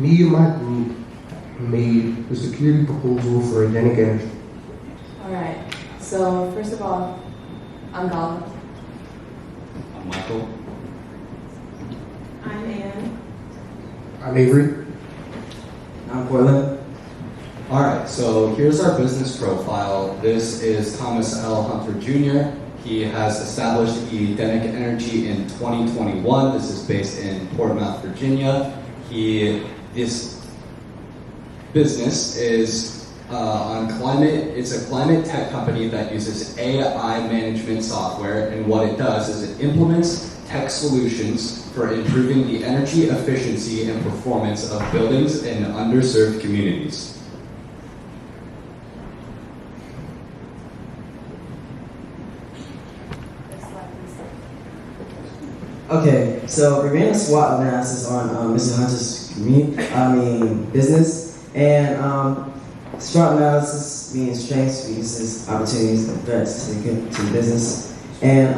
Me and my group made the security proposal for Edenic Energy. All right. So first of all, I'm Gala. I'm Michael. I'm Ann. I'm Avery. I'm Portland. All right, so here's our business profile. This is Thomas L. Hunter Jr. He has established Edenic Energy in 2021. This is based in Portsmouth, Virginia. This business is on climate. It's a climate tech company that uses AI management software, and what it does is it implements tech solutions for improving the energy efficiency and performance of buildings in underserved communities. Okay, so we ran a SWOT analysis on Mr. Hunter's business, and SWOT analysis means strengths, weaknesses, opportunities, and threats to the business. And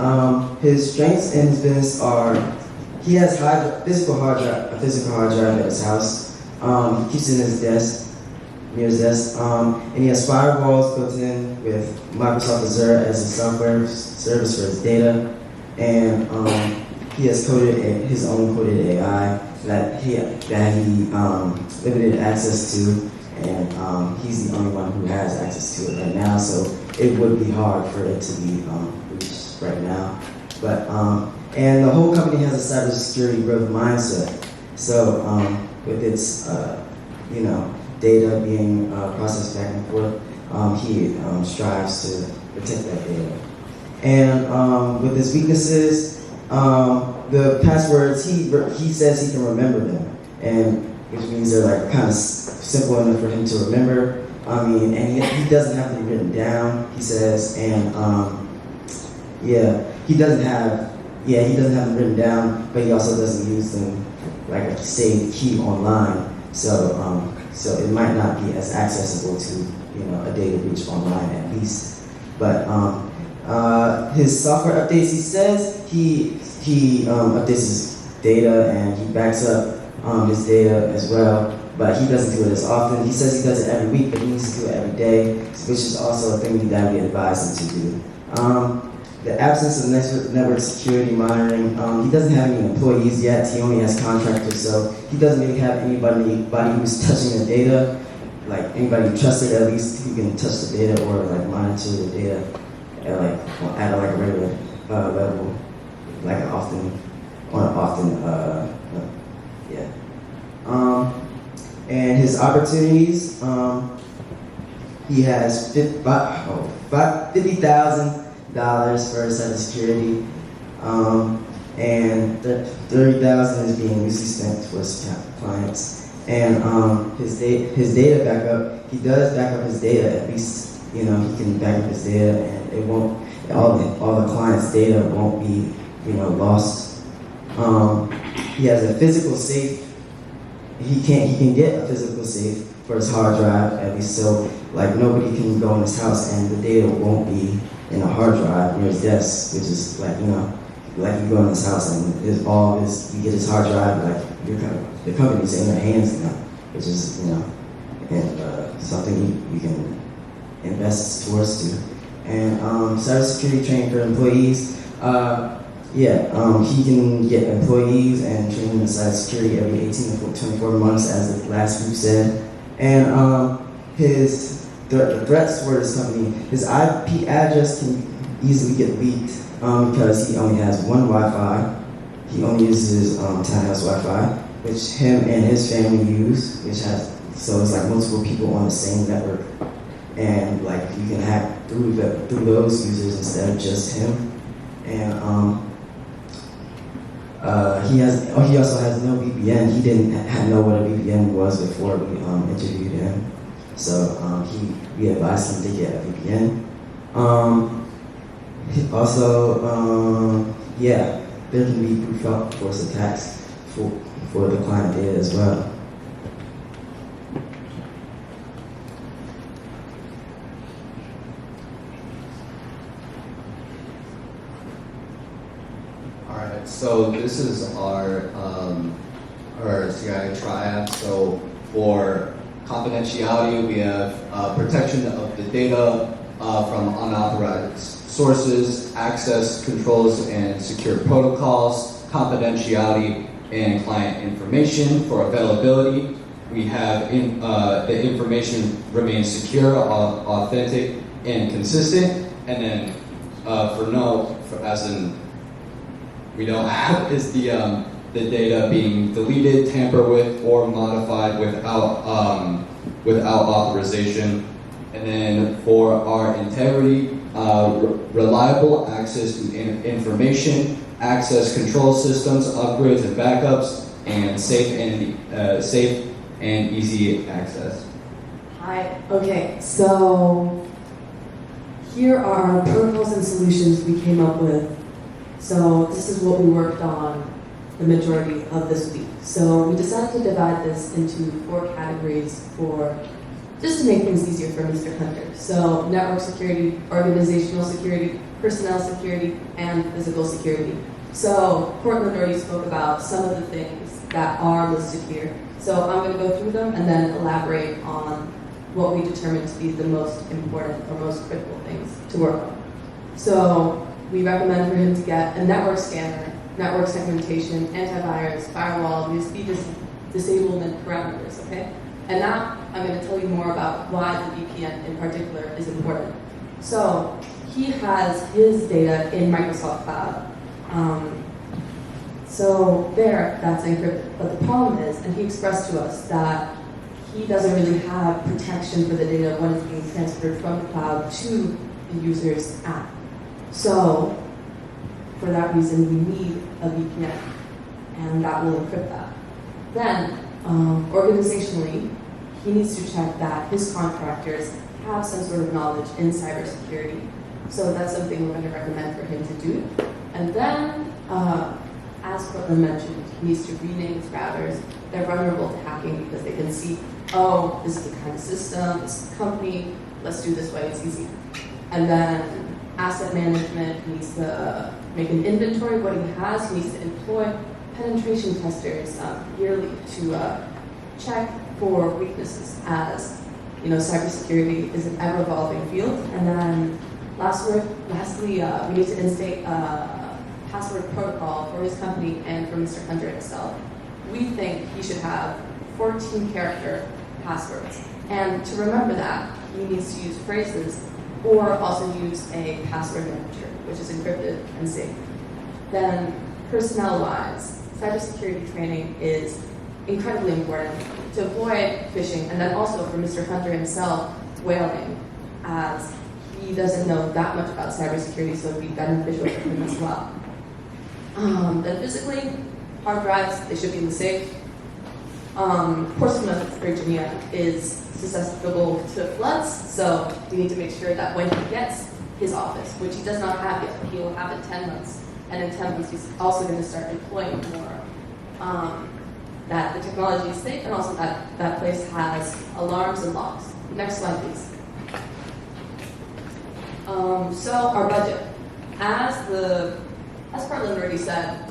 his strengths in his business are he has a physical hard drive at his house. He keeps it in his desk, near his desk, and he has firewalls built in with Microsoft Azure as a software service for his data, and he has coded his own coded AI that he limited access to, and he's the only one who has access to it right now. So it would be hard for it to be reached right now. But and the whole company has a cybersecurity growth mindset. So with its data being processed back and forth, he strives to protect that data. And with his weaknesses. The passwords, he says he can remember them, and which means they're like kind of simple enough for him to remember. And he doesn't have to be written down, he says, and he doesn't have them written down, but he also doesn't use them like a saved key online. So it might not be as accessible to a data breach online at least, but. His software updates, he says he updates his data and he backs up his data as well, but he doesn't do it as often. He says he does it every week, but he needs to do it every day, which is also a thing that we advise him to do. The absence of network security monitoring, he doesn't have any employees yet. He only has contractors, so he doesn't really have anybody who's touching the data, like anybody trusted at least who can touch the data or like monitor the data. At a regular level, and his opportunities, he has $50,000 for cybersecurity, and $30,000 is being loosely spent towards clients. And his data backup, he does back up his data at least. He can back up his data, and it won't. All the clients' data won't be, lost. He has a physical safe. He can get a physical safe for his hard drive at least, so like nobody can go in his house and the data won't be in a hard drive near his desk, which is like you go in his house and you get his hard drive, like the company's in their hands now, which is and something you can invest towards to. And cybersecurity training for employees. He can get employees and train them in cybersecurity every 18 to 24 months, as the last group said. And the threats toward his company, his IP address can easily get leaked because he only has one Wi-Fi. He only uses townhouse Wi-Fi, which him and his family use, so it's like multiple people on the same network. And like you can hack through those users instead of just him. And he also has no VPN. He didn't know what a VPN was before we interviewed him. So we advised him to get a VPN. There can be brute force attacks for the client data as well. So this is our or CIA triad. So for confidentiality, we have protection of the data from unauthorized sources, access controls and secure protocols, confidentiality and client information. For availability, we have the information remains secure, authentic, and consistent. And then as in we don't have, is the data being deleted, tampered with, or modified without authorization. And then for our integrity, reliable access to information, access control systems, upgrades and backups, and safe and easy access. Hi. Okay, so here are protocols and solutions we came up with. So this is what we worked on the majority of this week. So we decided to divide this into 4 categories just to make things easier for Mr. Hunter. So network security, organizational security, personnel security, and physical security. So Portland already spoke about some of the things that are listed here. So I'm going to go through them and then elaborate on what we determined to be the most important or most critical things to work on. So we recommend for him to get a network scanner, network segmentation, antivirus, firewall, USB disablement parameters, okay? And now I'm going to tell you more about why the VPN in particular is important. So he has his data in Microsoft Cloud. So there, that's encrypted. But the problem is, and he expressed to us that he doesn't really have protection for the data when it's being transferred from the cloud to the user's app. So for that reason, we need a VPN, and that will encrypt that. Then, organizationally, he needs to check that his contractors have some sort of knowledge in cybersecurity. So that's something we're going to recommend for him to do. And then, as Portland mentioned, he needs to rename his routers. They're vulnerable to hacking because they can see, oh, this is the kind of system, this is the company, let's do this way, it's easy. And then asset management, he needs to make an inventory of what he has. He needs to employ penetration testers yearly to check for weaknesses, as you know, cybersecurity is an ever-evolving field. And then lastly, we need to instate a password protocol for his company and for Mr. Hunter himself. We think he should have 14-character passwords. And to remember that, he needs to use phrases or also use a password manager, which is encrypted and safe. Then, personnel-wise, cybersecurity training is incredibly important to avoid phishing, and then also for Mr. Hunter himself, whaling, as he doesn't know that much about cybersecurity, so it would be beneficial for him as well. Then physically, hard drives, they should be in the safe. Portsmouth, Virginia is susceptible to floods, so we need to make sure that when he gets his office, which he does not have yet, he will have in 10 months, and in 10 months he's also going to start employing more, that the technology is safe, and also that that place has alarms and locks. Next slide, please. So our budget. As Portland already said,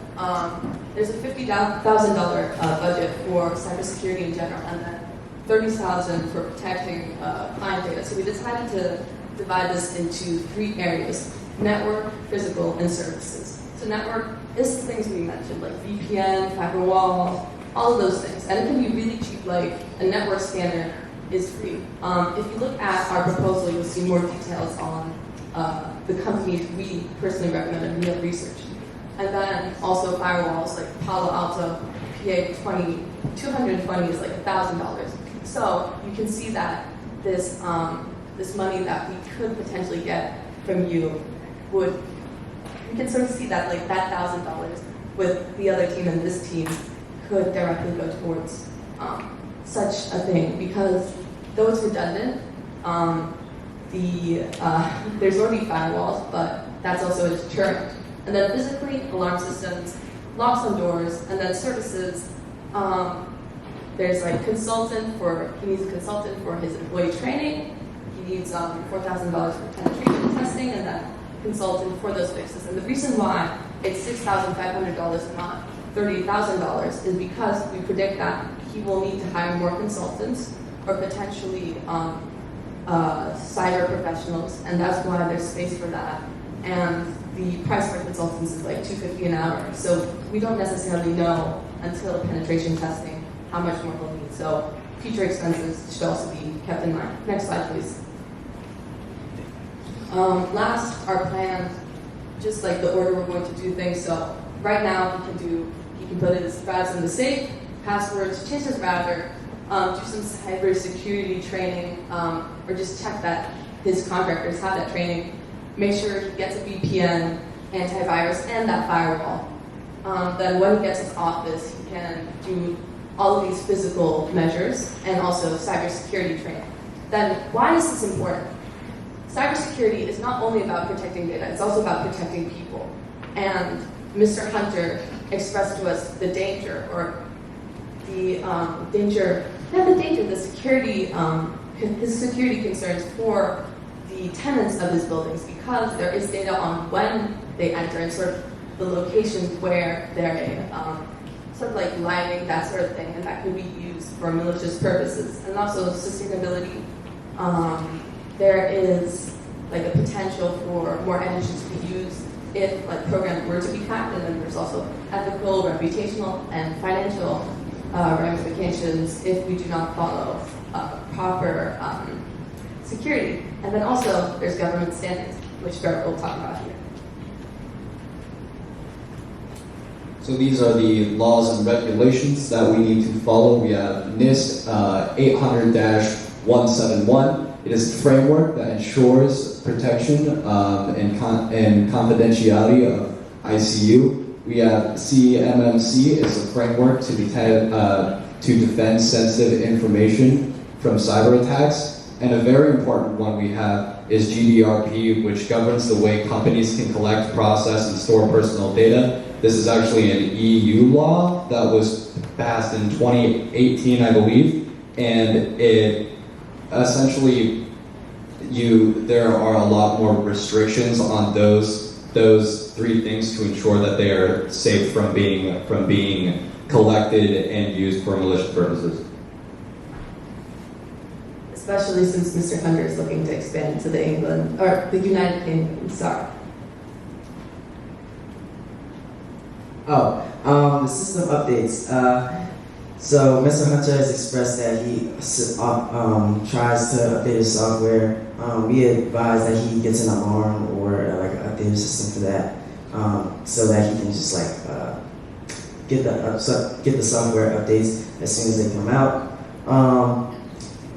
there's a $50,000 budget for cybersecurity in general, and then $30,000 for protecting client data. So we decided to divide this into 3 areas: network, physical, and services. So network is the things we mentioned, like VPN, firewall, all of those things. And it can be really cheap, like a network scanner is free. If you look at our proposal, you'll see more details on the companies we personally recommend and we have researched. And then also firewalls like Palo Alto, PA 220 is like $1,000. So you can see that this money that we could potentially get from you you can sort of see that like that $1,000 with the other team and this team could directly go towards such a thing, because though it's redundant, there's already firewalls, but that's also a deterrent. And then physically, alarm systems, locks on doors, and then services. There's like he needs a consultant for his employee training. He needs $4,000 for penetration testing, and then consultant for those fixes. And the reason why it's $6,500 a month $30,000 is because we predict that he will need to hire more consultants or potentially cyber professionals, and that's why there's space for that. And the price for consultants is like $250 an hour. So we don't necessarily know until penetration testing how much more we'll need. So future expenses should also be kept in mind. Next slide, please. Last, our plan, just like the order we're going to do things. So right now he can put his files in the safe, passwords, change his router, do some cybersecurity training, or just check that his contractors have that training. Make sure he gets a VPN, antivirus, and that firewall. Then when he gets his office, he can do all of these physical measures and also cybersecurity training. Then why is this important? Cybersecurity is not only about protecting data, it's also about protecting people. And Mr. Hunter expressed to us the danger, or the security, his security concerns for the tenants of his buildings, because there is data on when they enter and sort of the locations where they're sort of like lighting, that sort of thing, and that could be used for malicious purposes. And also sustainability. There is like a potential for more energy to be used if like programs were to be hacked, and then there's also ethical, reputational, and financial ramifications if we do not follow proper security. And then also there's government standards, which Bert will talk about here. So these are the laws and regulations that we need to follow. We have NIST 800-171. It is a framework that ensures protection and confidentiality of ICU. We have CMMC is a framework to defend sensitive information from cyber attacks. And a very important one we have is GDPR, which governs the way companies can collect, process, and store personal data. This is actually an EU law that was passed in 2018, I believe, and it essentially there are a lot more restrictions on those three things to ensure that they are safe from being collected and used for malicious purposes. Especially since Mr. Hunter is looking to expand to the United Kingdom. Sorry. The system updates. So Mr. Hunter has expressed that he tries to update his software. We advise that he gets an alarm or like an updated system for that, so that he can just like get the software updates as soon as they come out.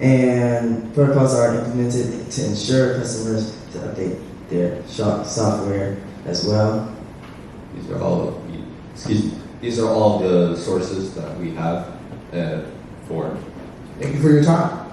And protocols are implemented to ensure customers to update their software as well. These are all the sources that we have for. Thank you for your time.